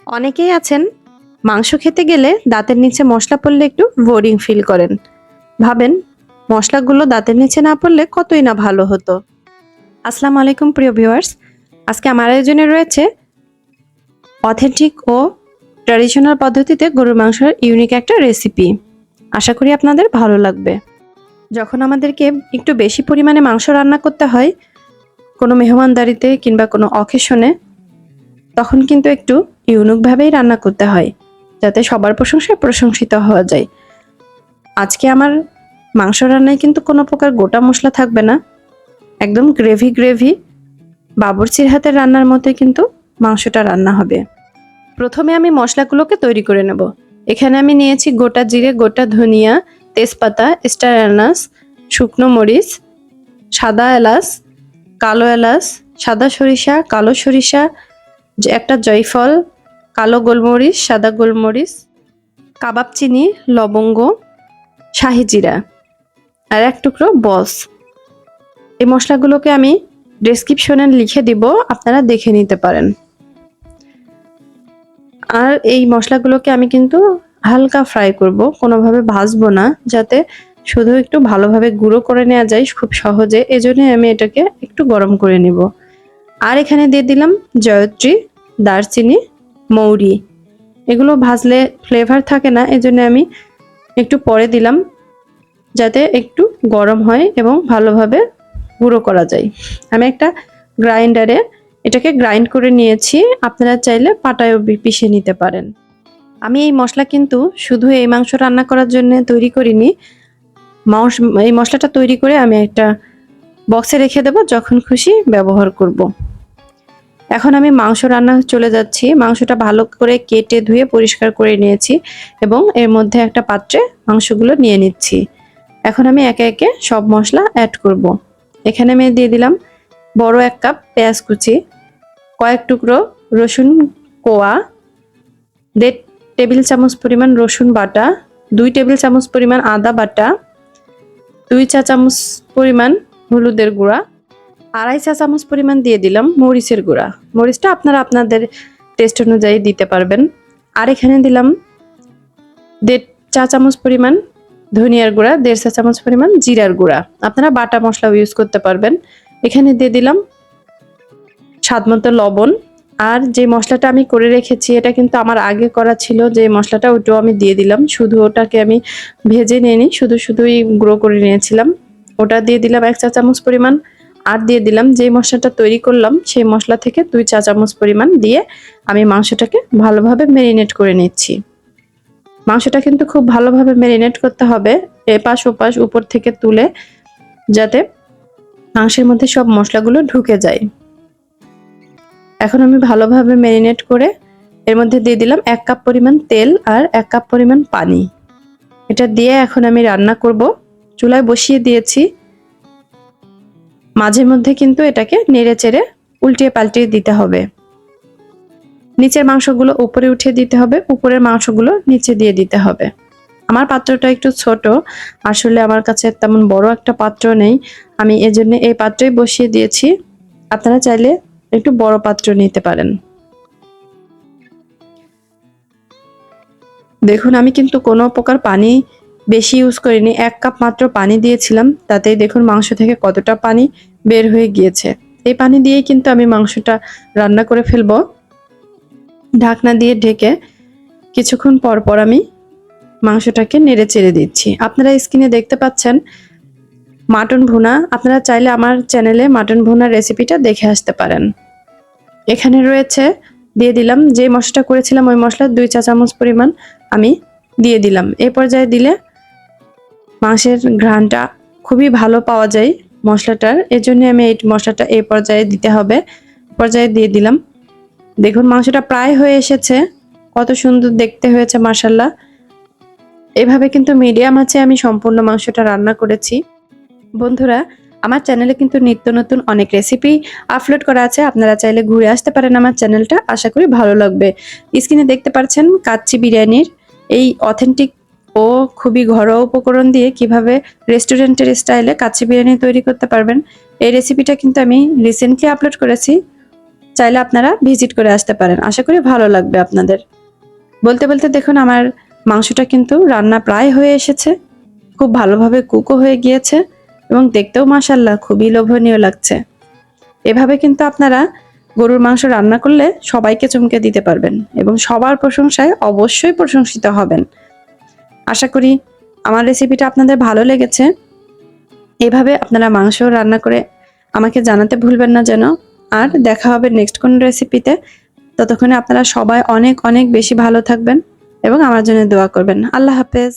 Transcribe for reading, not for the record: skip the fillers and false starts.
অনেকেই আছেন মাংস খেতে গেলে দাঁতের নিচে মশলা পড়লে একটু বোরিং ফিল করেন, ভাবেন মশলাগুলো দাঁতের নিচে না পড়লে কতই না ভালো হতো। আসসালামু আলাইকুম প্রিয় ভিউয়ার্স, আজকে আমার আয়োজনে রয়েছে অথেন্টিক ও ট্র্যাডিশনাল পদ্ধতিতে গরুর মাংসের ইউনিক একটা রেসিপি। আশা করি আপনাদের ভালো লাগবে। যখন আমাদেরকে একটু বেশি পরিমাণে মাংস রান্না করতে হয় কোনো মেহমানদারিতে কিংবা কোনো অকেশনে, তখন কিন্তু একটু ইউনিকভাবেই রান্না করতে হয় যাতে সবার প্রশংসায় প্রশংসিত হওয়া যায়। আজকে আমার মাংস রান্নায় কিন্তু কোনো প্রকার গোটা মশলা থাকবে না, একদম গ্রেভি গ্রেভি বাবুর্চির হাতের রান্নার মতোই কিন্তু মাংসটা রান্না হবে। প্রথমে আমি মশলাগুলোকে তৈরি করে নেব। এখানে আমি নিয়েছি গোটা জিরে, গোটা ধনিয়া, তেজপাতা, স্টার এলাচ, শুকনো মরিচ, সাদা এলাচ, কালো এলাচ, সাদা সরিষা, কালো সরিষা, একটা জয়ফল, কালো গোলমরিচ, সাদা গোলমরিচ, কাবাব চিনি, লবঙ্গ, শাহি জিরা আর এক টুকরো বস। এই মশলাগুলোকে আমি ডেসক্রিপশনে লিখে দিব, আপনারা দেখে নিতে পারেন। আর এই মশলাগুলোকে আমি কিন্তু হালকা ফ্রাই করব, কোনোভাবে ভাজবো না, যাতে শুধু একটু ভালোভাবে গুঁড়ো করে নেওয়া যায় খুব সহজে। এজন্য আমি এটাকে একটু গরম করে নিব। আর এখানে দিয়ে দিলাম জয়ত্রী, দারচিনি, মৌরি। এগুলো ভাজলে ফ্লেভার থাকে না, এজন্য আমি একটু পরে দিলাম যাতে একটু গরম হয় এবং ভালোভাবে গুঁড়ো করা যায়। আমি একটা গ্রাইন্ডারে এটাকে গ্রাইন্ড করে নিয়েছি, আপনারা চাইলে পাটায়ও পিষে নিতে পারেন। আমি এই মশলা কিন্তু শুধু এই মাংস রান্না করার জন্য তৈরি করিনি। এই মশলাটা তৈরি করে আমি একটা বক্সে রেখে দেব, যখন খুশি ব্যবহার করব। এখন আমি মাংস রান্না চলে যাচ্ছি। মাংসটা ভালো করে কেটে ধুয়ে পরিষ্কার করে নিয়েছি এবং এর মধ্যে একটা পাত্রে মাংসগুলো নিয়ে নিচ্ছি। এখন আমি একে একে সব মশলা অ্যাড করব। এখানে আমি দিয়ে দিলাম বড় 1 কাপ পেঁয়াজ কুচি, কয়েক টুকরো রসুন কোয়া, 1.5 টেবিল চামচ পরিমাণ রসুন বাটা, 2 টেবিল চামচ পরিমাণ আদা বাটা, 2 চা চামচ পরিমাণ হলুদের গুঁড়া, 2.5 চা চামচ পরিমাণ দিয়ে দিলাম মরিচের গুঁড়া। মরিচটা আপনারা আপনাদের টেস্ট অনুযায়ী দিতে পারবেন। আর এখানে দিলাম 1.5 চা চামচ পরিমাণ ধনিয়ার গুঁড়া, 1.5 চা চামচ পরিমাণ জিরার গুঁড়া। আপনারা বাটা মশলাও ইউজ করতে পারবেন। এখানে দিয়ে দিলাম স্বাদমতো লবণ। আর যে মশলাটা আমি করে রেখেছি, এটা কিন্তু আমার আগে করা ছিল যে মশলাটা, ওটাও আমি দিয়ে দিলাম। শুধু ওটাকে আমি ভেজে নিইনি, শুধুই গুঁড়ো করে নিয়েছিলাম। ওটা দিয়ে দিলাম 1 চা চামচ পরিমাণ। আর দিয়ে দিলাম যে মশলাটা তৈরি করলাম সেই মশলা থেকে 2 চা চামচ পরিমাণ দিয়ে আমি মাংসটাকে ভালোভাবে ম্যারিনেট করে নিচ্ছি। মাংসটা কিন্তু খুব ভালোভাবে ম্যারিনেট করতে হবে, এপাশ ওপাশ উপর থেকে তুলে, যাতে মাংসের মধ্যে সব মশলাগুলো ঢুকে যায়। এখন আমি ভালোভাবে ম্যারিনেট করে এর মধ্যে দিয়ে দিলাম 1 কাপ পরিমাণ তেল আর 1 কাপ পরিমাণ পানি। এটা দিয়ে এখন আমি রান্না করব। চুলায় বসিয়ে দিয়েছি। মাঝে মধ্যে কিন্তু এটাকে নেড়ে চেড়ে উল্টিয়ে পাল্টিয়ে দিতে হবে। নিচের মাংসগুলো উপরে উঠিয়ে দিতে হবে, উপরের মাংসগুলো নিচে দিয়ে দিতে হবে। আমার পাত্রটা একটু ছোট, আসলে আমার কাছে তেমন বড় একটা পাত্র নেই, আমি এজন্য এই পাত্রেই বসিয়ে দিয়েছি। আপনারা চাইলে একটু বড় পাত্র নিতে পারেন। দেখুন আমি কিন্তু কোনো প্রকার পানি বেশি ইউজ করিনি, 1 কাপ মাত্র পানি দিয়েছিলাম, তাতেই দেখুন মাংস থেকে কতটা পানি বের হয়ে গিয়েছে। এই পানি দিয়েই কিন্তু আমি মাংসটা রান্না করে ফেলবো। ঢাকনা দিয়ে ঢেকে কিছুক্ষণ পর পর আমি মাংসটাকে নেড়ে চেড়ে দিচ্ছি। আপনারা স্ক্রিনে দেখতে পাচ্ছেন মাটন ভুনা। আপনারা চাইলে আমার চ্যানেলে মাটন ভুনার রেসিপিটা দেখে আসতে পারেন। এখানে রয়েছে, দিয়ে দিলাম যে মশলাটা করেছিলাম ওই মশলা 2 চা চামচ পরিমাণ আমি দিয়ে দিলাম। এই পর্যায়ে দিলে মাংসের ঘ্রাণটা খুবই ভালো পাওয়া যায় মশলাটার, এজন্য আমি এই মশলাটা এই পর্যায়ে দিতে হবে। পর্যায়ে দিয়ে দিলাম। দেখুন মাংসটা প্রায় হয়ে এসেছে, কত সুন্দর দেখতে হয়েছে মাশাআল্লাহ। এভাবে কিন্তু মিডিয়াম আঁচে আমি সম্পূর্ণ মাংসটা রান্না করেছি। বন্ধুরা, আমার চ্যানেলে কিন্তু নিত্য নতুন অনেক রেসিপি আপলোড করা আছে, আপনারা চাইলে ঘুরে আসতে পারেন আমার চ্যানেলটা, আশা করি ভালো লাগবে। স্ক্রিনে দেখতে পাচ্ছেন কাচ্চি বিরিয়ানির এই অথেন্টিক ও খুবই ঘরোয়া উপকরণ দিয়ে কিভাবে রেস্টুরেন্টের স্টাইলে কাচ্চি বিরিয়ানি তৈরি করতে পারবেন। এই রেসিপিটা কিন্তু আমি রিসেন্টলি আপলোড করেছি, চাইলে আপনারা ভিজিট করে আসতে পারেন, আশা করি ভালো লাগবে আপনাদের। বলতে বলতে দেখুন আমার মাংসটা কিন্তু রান্না প্রায় হয়ে এসেছে, খুব ভালোভাবে কুকও হয়ে গিয়েছে এবং দেখতেও মাশাআল্লাহ খুবই লোভনীয় লাগছে। এভাবে কিন্তু আপনারা গরুর মাংস রান্না করলে সবাইকে চমকে দিতে পারবেন এবং সবার প্রশংসায় অবশ্যই প্রশংসিত হবেন। আশা করি আমার রেসিপিটা আপনাদের ভালো লেগেছে। এভাবে আপনারা মাংস রান্না করে আমাকে জানাতে ভুলবেন না যেন। আর দেখা হবে নেক্সট কোন রেসিপিতে। ততক্ষণে আপনারা সবাই অনেক অনেক বেশি ভালো থাকবেন এবং আমার জন্য দোয়া করবেন। আল্লাহ হাফেজ।